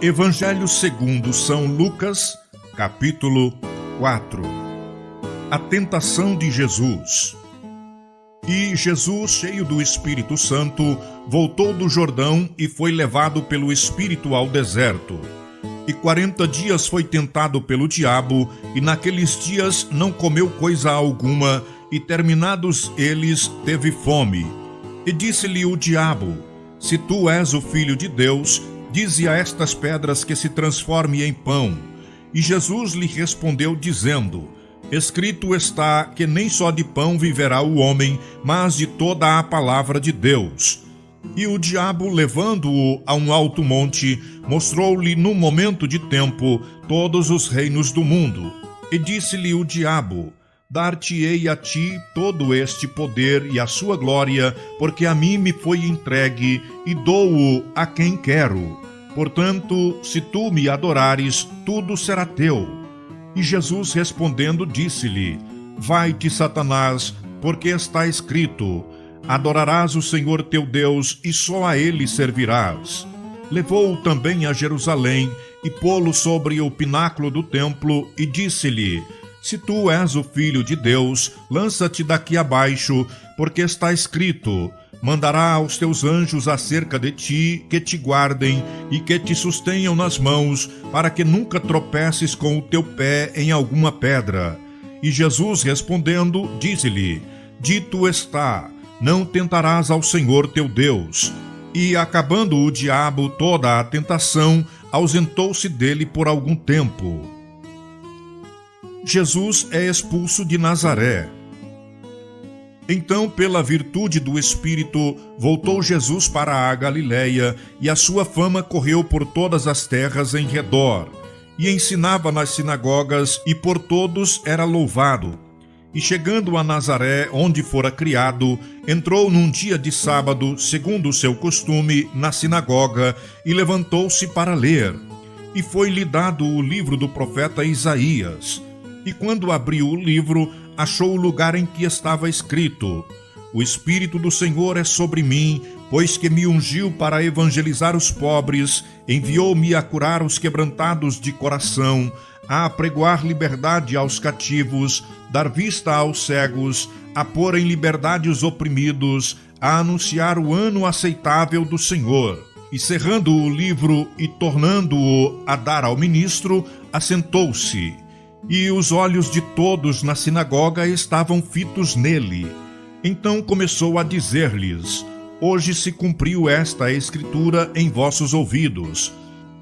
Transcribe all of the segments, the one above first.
Evangelho segundo São Lucas, capítulo 4. A tentação de Jesus. E Jesus, cheio do Espírito Santo, voltou do Jordão e foi levado pelo Espírito ao deserto. E 40 dias foi tentado pelo diabo, e naqueles dias não comeu coisa alguma, e terminados eles, teve fome. E disse-lhe o diabo: Se tu és o Filho de Deus, dize a estas pedras que se transforme em pão. E Jesus lhe respondeu dizendo: Escrito está que nem só de pão viverá o homem, mas de toda a palavra de Deus. E o diabo, levando-o a um alto monte, mostrou-lhe num momento de tempo todos os reinos do mundo. E disse-lhe o diabo: Dar-te-ei a ti todo este poder e a sua glória, porque a mim me foi entregue, e dou-o a quem quero. Portanto, se tu me adorares, tudo será teu. E Jesus respondendo disse-lhe: Vai-te, Satanás, porque está escrito: Adorarás o Senhor teu Deus, e só a ele servirás. Levou-o também a Jerusalém, e pô-lo sobre o pináculo do templo, e disse-lhe: Se tu és o Filho de Deus, lança-te daqui abaixo, porque está escrito: Mandará aos teus anjos acerca de ti, que te guardem e que te sustenham nas mãos, para que nunca tropeces com o teu pé em alguma pedra. E Jesus respondendo, disse-lhe: Dito está, não tentarás ao Senhor teu Deus. E acabando o diabo toda a tentação, ausentou-se dele por algum tempo. Jesus é expulso de Nazaré. Então, pela virtude do Espírito, voltou Jesus para a Galileia, e a sua fama correu por todas as terras em redor. E ensinava nas sinagogas, e por todos era louvado. E chegando a Nazaré, onde fora criado, entrou num dia de sábado, segundo o seu costume, na sinagoga, e levantou-se para ler. E foi-lhe dado o livro do profeta Isaías. E quando abriu o livro, achou o lugar em que estava escrito: O Espírito do Senhor é sobre mim, pois que me ungiu para evangelizar os pobres, enviou-me a curar os quebrantados de coração, a apregoar liberdade aos cativos, dar vista aos cegos, a pôr em liberdade os oprimidos, a anunciar o ano aceitável do Senhor. E cerrando o livro e tornando-o a dar ao ministro, assentou-se. E os olhos de todos na sinagoga estavam fitos nele. Então começou a dizer-lhes: Hoje se cumpriu esta escritura em vossos ouvidos.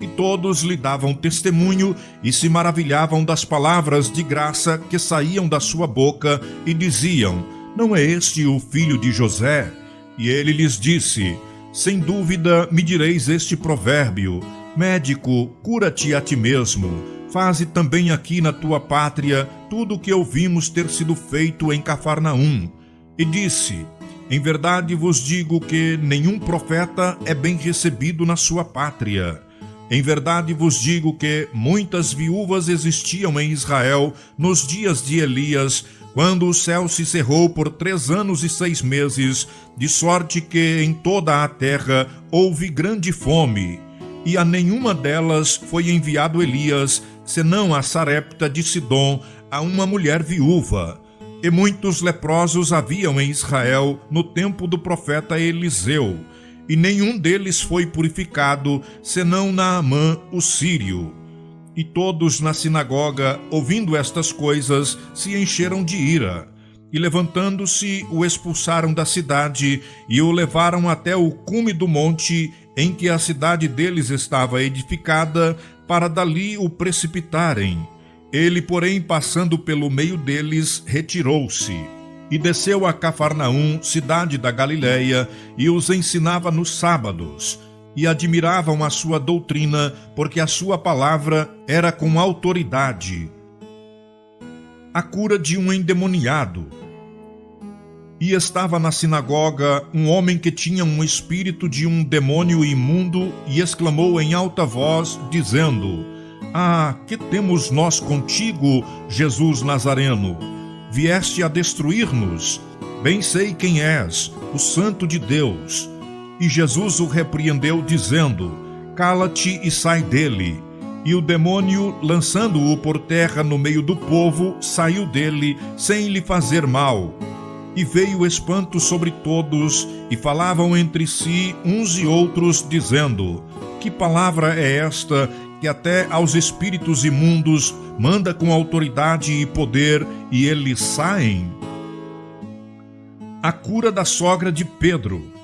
E todos lhe davam testemunho e se maravilhavam das palavras de graça que saíam da sua boca e diziam: Não é este o filho de José? E ele lhes disse: Sem dúvida me direis este provérbio: Médico, cura-te a ti mesmo. Faze também aqui na tua pátria tudo o que ouvimos ter sido feito em Cafarnaum. E disse: Em verdade vos digo que nenhum profeta é bem recebido na sua pátria. Em verdade vos digo que muitas viúvas existiam em Israel nos dias de Elias, quando o céu se cerrou por 3 anos e 6 meses, de sorte que em toda a terra houve grande fome. E a nenhuma delas foi enviado Elias, senão a Sarepta de Sidom, a uma mulher viúva. E muitos leprosos haviam em Israel no tempo do profeta Eliseu, e nenhum deles foi purificado, senão Naamã, o sírio. E todos na sinagoga, ouvindo estas coisas, se encheram de ira. E levantando-se, o expulsaram da cidade, e o levaram até o cume do monte, em que a cidade deles estava edificada, para dali o precipitarem. Ele, porém, passando pelo meio deles, retirou-se. E desceu a Cafarnaum, cidade da Galileia, e os ensinava nos sábados. E admiravam a sua doutrina, porque a sua palavra era com autoridade. A cura de um endemoniado. E estava na sinagoga um homem que tinha um espírito de um demônio imundo, e exclamou em alta voz, dizendo: Ah, que temos nós contigo, Jesus Nazareno? Vieste a destruir-nos? Bem sei quem és, o Santo de Deus. E Jesus o repreendeu, dizendo: cala-te e sai dele. E o demônio, lançando-o por terra no meio do povo, saiu dele, sem lhe fazer mal. E veio espanto sobre todos, e falavam entre si uns e outros, dizendo: que palavra é esta, que até aos espíritos imundos manda com autoridade e poder, e eles saem? A cura da sogra de Pedro.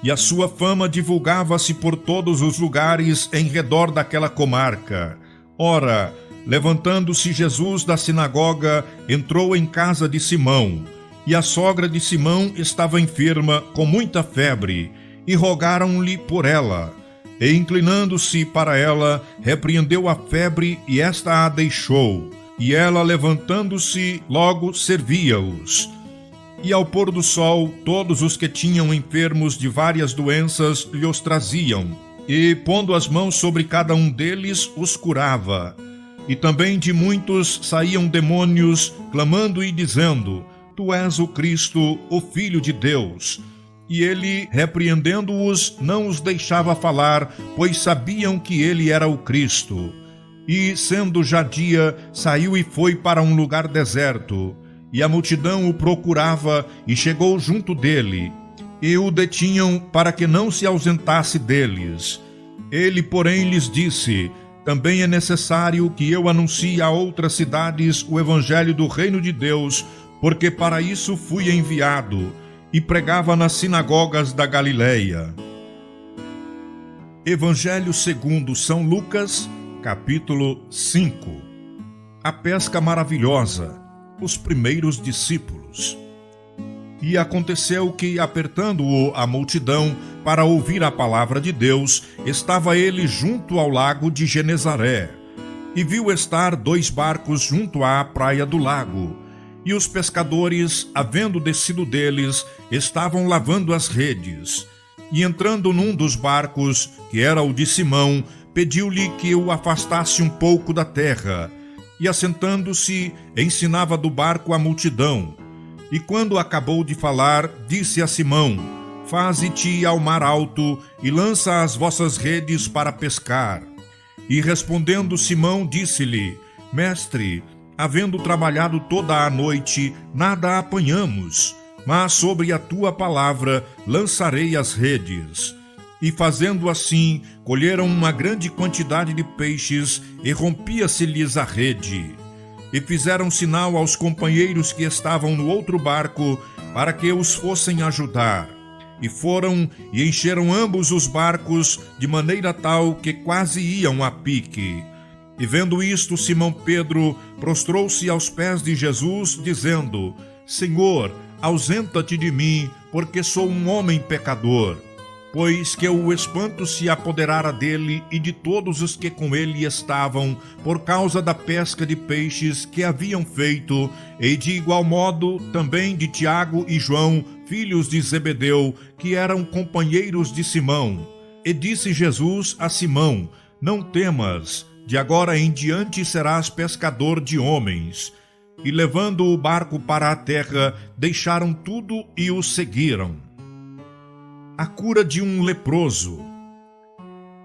E a sua fama divulgava-se por todos os lugares em redor daquela comarca. Ora, levantando-se Jesus da sinagoga, entrou em casa de Simão, e a sogra de Simão estava enferma, com muita febre, e rogaram-lhe por ela. E inclinando-se para ela, repreendeu a febre, e esta a deixou. E ela, levantando-se, logo servia-os. E ao pôr do sol, todos os que tinham enfermos de várias doenças lhe os traziam, e, pondo as mãos sobre cada um deles, os curava. E também de muitos saíam demônios, clamando e dizendo: Tu és o Cristo, o Filho de Deus. E ele, repreendendo-os, não os deixava falar, pois sabiam que ele era o Cristo. E, sendo já dia, saiu e foi para um lugar deserto. E a multidão o procurava e chegou junto dele, e o detinham para que não se ausentasse deles. Ele, porém, lhes disse: também é necessário que eu anuncie a outras cidades o evangelho do reino de Deus, porque para isso fui enviado. E pregava nas sinagogas da Galileia. Evangelho segundo São Lucas, capítulo 5. A pesca maravilhosa. Os primeiros discípulos. E aconteceu que, apertando-o a multidão para ouvir a palavra de Deus, estava ele junto ao lago de Genezaré, e viu estar 2 barcos junto à praia do lago, e os pescadores, havendo descido deles, estavam lavando as redes. E entrando num dos barcos, que era o de Simão, pediu-lhe que o afastasse um pouco da terra, e assentando-se, ensinava do barco a multidão. E quando acabou de falar, disse a Simão: Faze-te ao mar alto, e lança as vossas redes para pescar. E respondendo Simão, disse-lhe: Mestre, havendo trabalhado toda a noite, nada apanhamos, mas sobre a tua palavra lançarei as redes. E fazendo assim, colheram uma grande quantidade de peixes, e rompia-se-lhes a rede. E fizeram sinal aos companheiros que estavam no outro barco, para que os fossem ajudar. E foram e encheram ambos os barcos, de maneira tal que quase iam a pique. E vendo isto, Simão Pedro prostrou-se aos pés de Jesus, dizendo: Senhor, ausenta-te de mim, porque sou um homem pecador. Pois que o espanto se apoderara dele e de todos os que com ele estavam, por causa da pesca de peixes que haviam feito, e de igual modo também de Tiago e João, filhos de Zebedeu, que eram companheiros de Simão. E disse Jesus a Simão: Não temas, de agora em diante serás pescador de homens. E levando o barco para a terra, deixaram tudo e o seguiram. A cura de um leproso.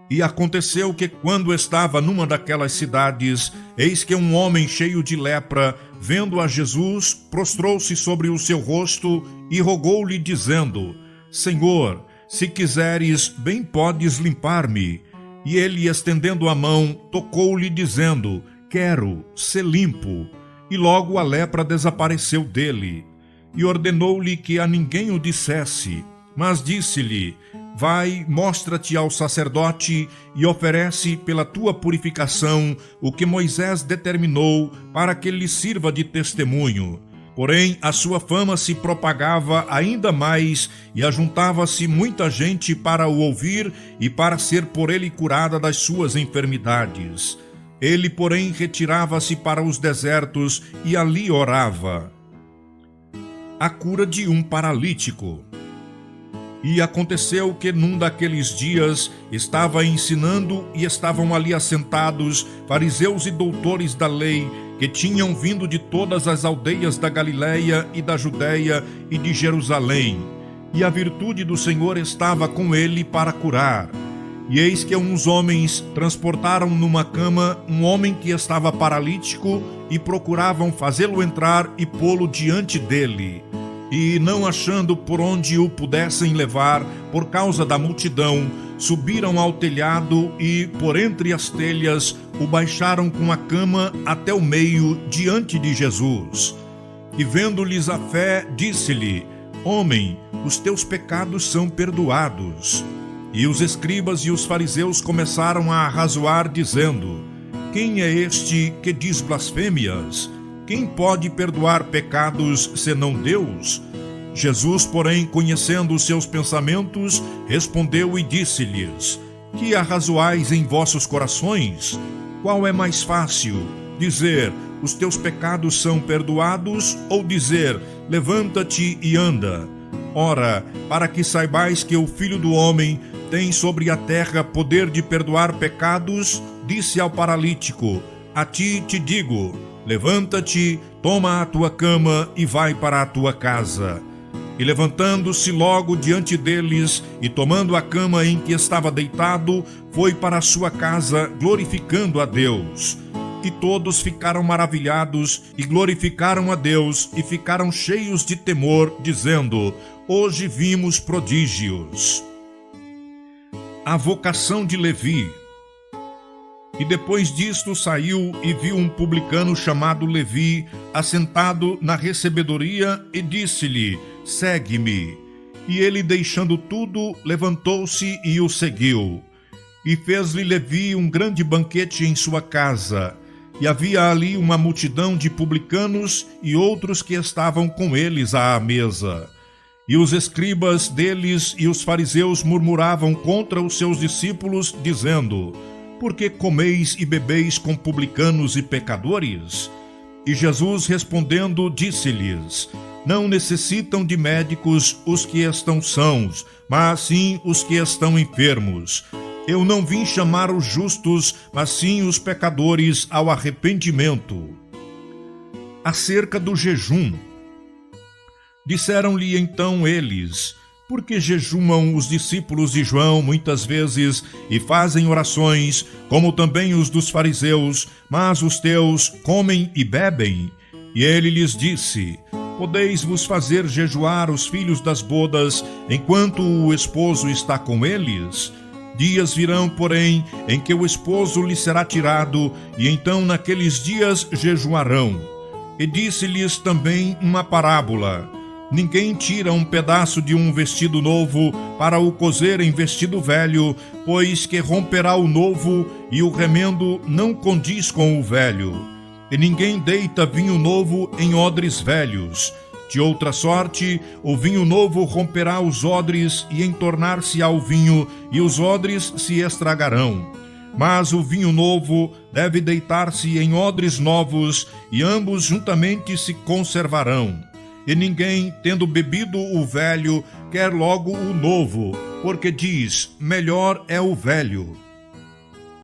E aconteceu que, quando estava numa daquelas cidades, eis que um homem cheio de lepra, vendo a Jesus, prostrou-se sobre o seu rosto e rogou-lhe, dizendo: Senhor, se quiseres, bem podes limpar-me. E ele, estendendo a mão, tocou-lhe, dizendo: Quero, ser limpo. E logo a lepra desapareceu dele. E ordenou-lhe que a ninguém o dissesse. Mas disse-lhe: Vai, mostra-te ao sacerdote e oferece pela tua purificação o que Moisés determinou, para que lhe sirva de testemunho. Porém, a sua fama se propagava ainda mais, e ajuntava-se muita gente para o ouvir e para ser por ele curada das suas enfermidades. Ele, porém, retirava-se para os desertos e ali orava. A cura de um paralítico. E aconteceu que num daqueles dias estava ensinando e estavam ali assentados fariseus e doutores da lei, que tinham vindo de todas as aldeias da Galileia e da Judéia e de Jerusalém. E a virtude do Senhor estava com ele para curar. E eis que uns homens transportaram numa cama um homem que estava paralítico e procuravam fazê-lo entrar e pô-lo diante dele. E não achando por onde o pudessem levar, por causa da multidão, subiram ao telhado e, por entre as telhas, o baixaram com a cama até o meio diante de Jesus. E vendo-lhes a fé, disse-lhe: Homem, os teus pecados são perdoados. E os escribas e os fariseus começaram a arrazoar, dizendo: Quem é este que diz blasfêmias? Quem pode perdoar pecados senão Deus? Jesus, porém, conhecendo os seus pensamentos, respondeu e disse-lhes: Que arrazoais em vossos corações? Qual é mais fácil, dizer: Os teus pecados são perdoados, ou dizer: Levanta-te e anda? Ora, para que saibais que o Filho do Homem tem sobre a terra poder de perdoar pecados, disse ao paralítico: A ti te digo, levanta-te, toma a tua cama e vai para a tua casa. E levantando-se logo diante deles, e tomando a cama em que estava deitado, foi para a sua casa, glorificando a Deus. E todos ficaram maravilhados, e glorificaram a Deus, e ficaram cheios de temor, dizendo: Hoje vimos prodígios. A vocação de Levi. E depois disto saiu e viu um publicano chamado Levi, assentado na recebedoria, e disse-lhe: Segue-me. E ele, deixando tudo, levantou-se e o seguiu. E fez-lhe Levi um grande banquete em sua casa. E havia ali uma multidão de publicanos e outros que estavam com eles à mesa. E os escribas deles e os fariseus murmuravam contra os seus discípulos, dizendo: Por que comeis e bebeis com publicanos e pecadores? E Jesus, respondendo, disse-lhes: Não necessitam de médicos os que estão sãos, mas sim os que estão enfermos. Eu não vim chamar os justos, mas sim os pecadores ao arrependimento. Acerca do jejum. Disseram-lhe então eles: Por que jejumam os discípulos de João muitas vezes e fazem orações, como também os dos fariseus, mas os teus comem e bebem? E ele lhes disse: Podeis-vos fazer jejuar os filhos das bodas, enquanto o esposo está com eles? Dias virão, porém, em que o esposo lhe será tirado, e então naqueles dias jejuarão. E disse-lhes também uma parábola: Ninguém tira um pedaço de um vestido novo para o coser em vestido velho, pois que romperá o novo, e o remendo não condiz com o velho. E ninguém deita vinho novo em odres velhos. De outra sorte, o vinho novo romperá os odres, e entornar-se-á o vinho, e os odres se estragarão. Mas o vinho novo deve deitar-se em odres novos, e ambos juntamente se conservarão. E ninguém, tendo bebido o velho, quer logo o novo, porque diz: Melhor é o velho.